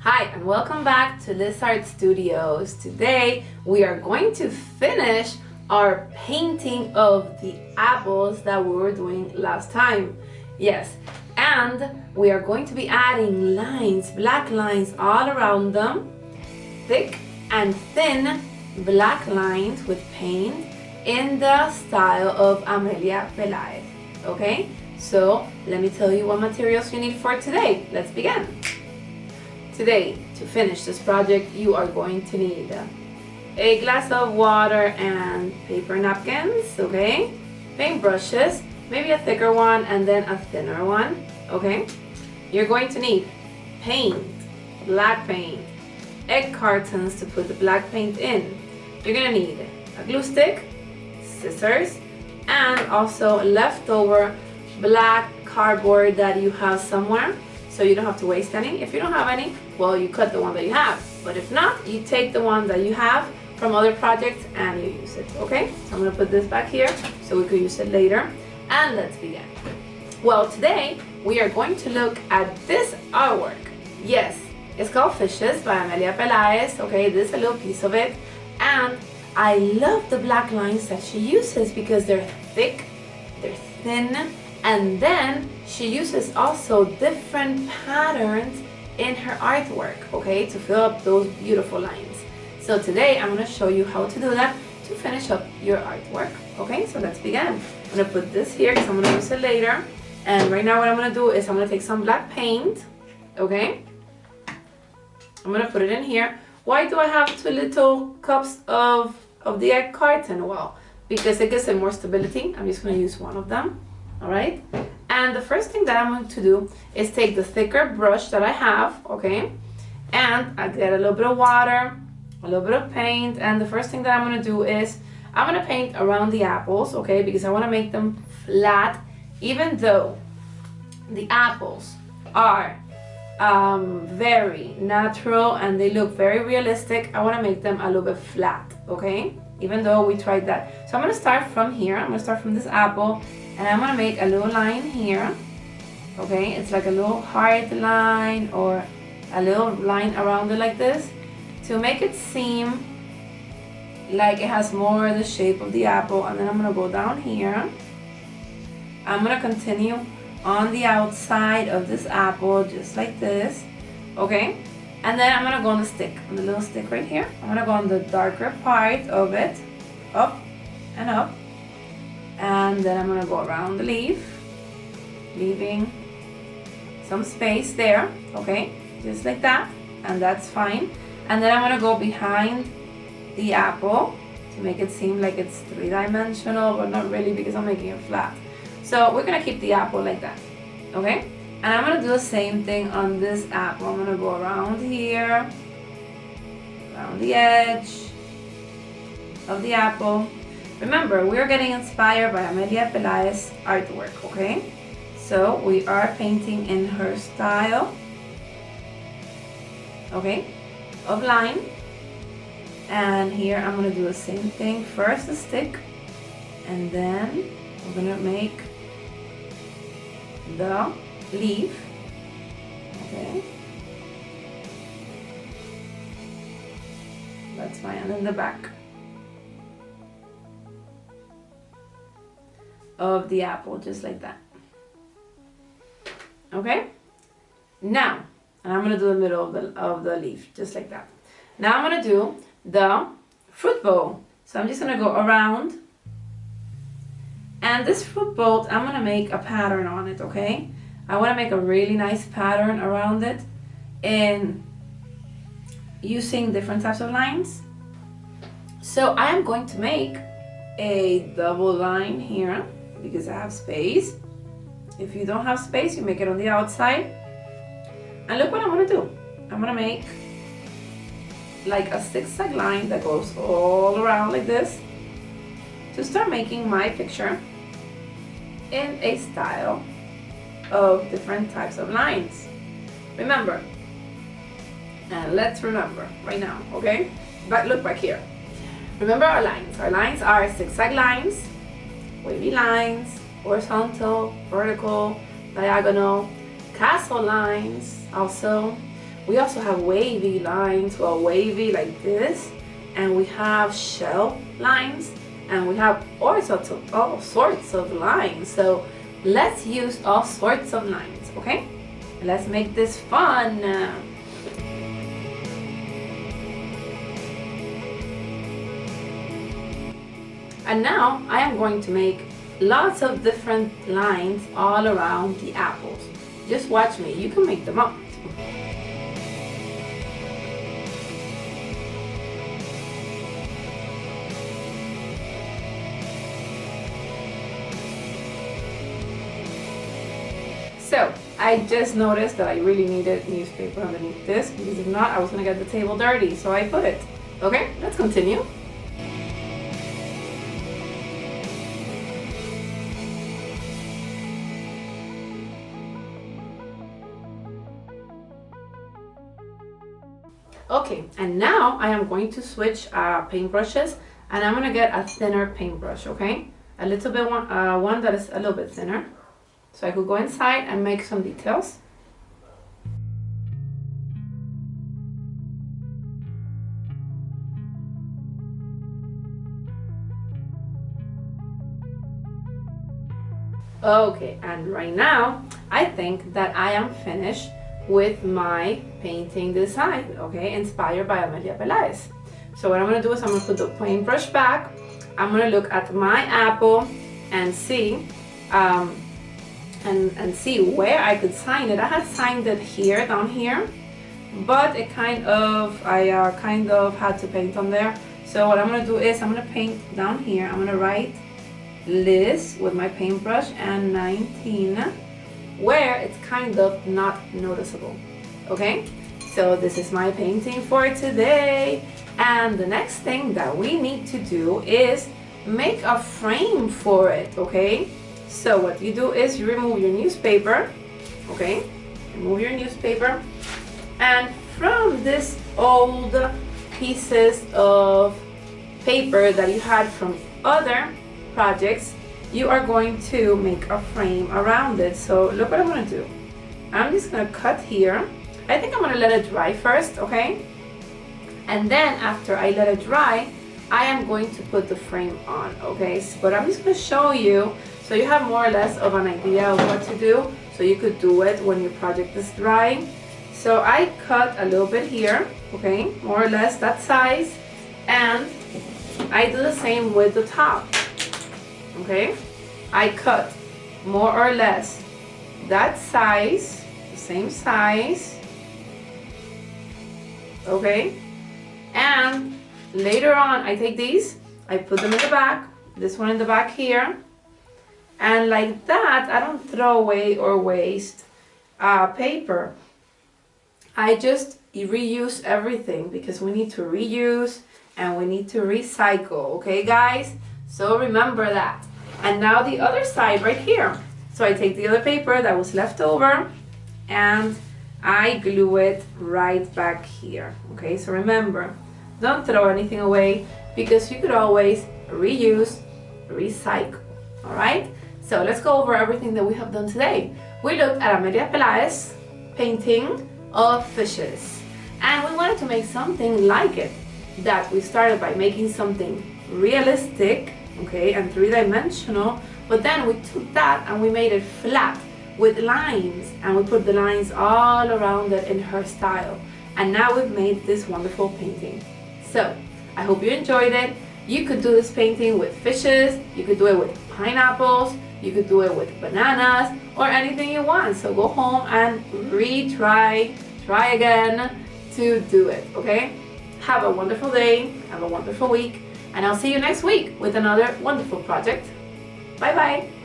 Hi and welcome back to Liz Art Studios. Today we are going to finish our painting of the apples that we were doing last time. Yes, and we are going to be adding lines, black lines all around them, thick and thin black lines with paint in the style of Amelia Pelaez. Okay, so let me tell you what materials you need for today. Let's begin. Today, to finish this project, you are going to need a glass of water and paper napkins, okay? Paint brushes, maybe a thicker one and then a thinner one, okay? You're going to need paint, black paint, egg cartons to put the black paint in. You're gonna need a glue stick, scissors, and also leftover black cardboard that you have somewhere, so you don't have to waste any. If you don't have any, well, you cut the one that you have. But if not, you take the one that you have from other projects and you use it, okay? So I'm gonna put this back here so we could use it later. And let's begin. Well, today we are going to look at this artwork. Yes, it's called Fishes by Amelia Pelaez, okay? This is a little piece of it. And I love the black lines that she uses because they're thick, they're thin, and then she uses also different patterns in her artwork, okay, to fill up those beautiful lines. So today I'm going to show you how to do that to finish up your artwork, okay? So let's begin. I'm going to put this here because I'm going to use it later. And right now what I'm going to do is I'm going to take some black paint, okay? I'm going to put it in here. Why do I have 2 little cups of the egg carton? Well, because it gives it more stability. I'm just going to use one of them. All right, and the first thing that I'm going to do is take the thicker brush that I have, okay, and I get a little bit of water, a little bit of paint, and the first thing that I'm going to do is I'm going to paint around the apples, okay, because I want to make them flat. Even though the apples are very natural and they look very realistic, I want to make them a little bit flat, okay, even though we tried that. So I'm going to start from here. I'm going to start from this apple. And I'm going to make a little line here, okay? It's like a little hard line or a little line around it like this to make it seem like it has more the shape of the apple. And then I'm going to go down here. I'm going to continue on the outside of this apple just like this, okay? And then I'm going to go on the stick, on the little stick right here. I'm going to go on the darker part of it, up and up. And then I'm going to go around the leaf, leaving some space there, okay, just like that, and that's fine. And then I'm going to go behind the apple to make it seem like it's 3-dimensional, but not really because I'm making it flat. So we're going to keep the apple like that, okay? And I'm going to do the same thing on this apple. I'm going to go around here, around the edge of the apple. Remember, we're getting inspired by Amelia Pelaez artwork, okay? So we are painting in her style, okay, of line. And here I'm gonna do the same thing. First the stick, and then we're gonna make the leaf, okay? That's fine, and then the back of the apple, just like that, okay? Now, and I'm gonna do the middle of the leaf, just like that. Now I'm gonna do the fruit bowl. So I'm just gonna go around, and this fruit bowl, I'm gonna make a pattern on it, okay? I wanna make a really nice pattern around it in using different types of lines. So I am going to make a double line here, because I have space. If you don't have space, you make it on the outside. And look what I'm gonna do. I'm gonna make like a zigzag line that goes all around like this to start making my picture in a style of different types of lines. Remember, and let's remember right now, okay? But look back here. Remember our lines. Our lines are zigzag lines, wavy lines, horizontal, vertical, diagonal, castle lines also, We also have wavy lines, well, wavy like this, and we have shell lines, and we have all sorts of lines. So let's use all sorts of lines, okay? Let's make this fun. And now I am going to make lots of different lines all around the apples. Just watch me, you can make them up. So I just noticed that I really needed newspaper underneath this, because if not, I was gonna get the table dirty, so I put it. Okay, let's continue. Okay, and now I am going to switch paintbrushes, and I'm gonna get a thinner paintbrush, okay? A little bit one that is a little bit thinner. So I could go inside and make some details. Okay, and right now, I think that I am finished with my painting design, okay, inspired by Amelia Pelaez. So what I'm gonna do is I'm gonna put the paintbrush back. I'm gonna look at my apple and see and see where I could sign it. I had signed it here, down here, but it I kind of had to paint on there. So what I'm gonna do is I'm gonna paint down here. I'm gonna write Liz with my paintbrush and 19, where it's kind of not noticeable, okay? So this is my painting for today. And the next thing that we need to do is make a frame for it, okay? So what you do is you remove your newspaper, okay? Remove your newspaper, and from this old pieces of paper that you had from other projects, you are going to make a frame around it. So look what I'm gonna do. I'm just gonna cut here. I think I'm gonna let it dry first, okay? And then after I let it dry, I am going to put the frame on, okay? But I'm just gonna show you so you have more or less of an idea of what to do, so you could do it when your project is dry. So I cut a little bit here, okay? More or less that size. And I do the same with the top, okay? I cut more or less that size, the same size, okay? And later on, I take these, I put them in the back, this one in the back here, and like that, I don't throw away or waste paper. I just reuse everything, because we need to reuse and we need to recycle, okay guys? So remember that. And now the other side right here. So I take the other paper that was left over and I glue it right back here, okay? So remember, don't throw anything away, because you could always reuse, recycle, all right? So let's go over everything that we have done today. We looked at Amelia Pelaez painting of fishes, and we wanted to make something like it. That we started by making something realistic, okay, and three-dimensional, but then we took that and we made it flat with lines, and we put the lines all around it in her style. And now we've made this wonderful painting. So I hope you enjoyed it. You could do this painting with fishes, you could do it with pineapples, you could do it with bananas, or anything you want. So go home and try again to do it, okay? Have a wonderful day, have a wonderful week, and I'll see you next week with another wonderful project. Bye bye.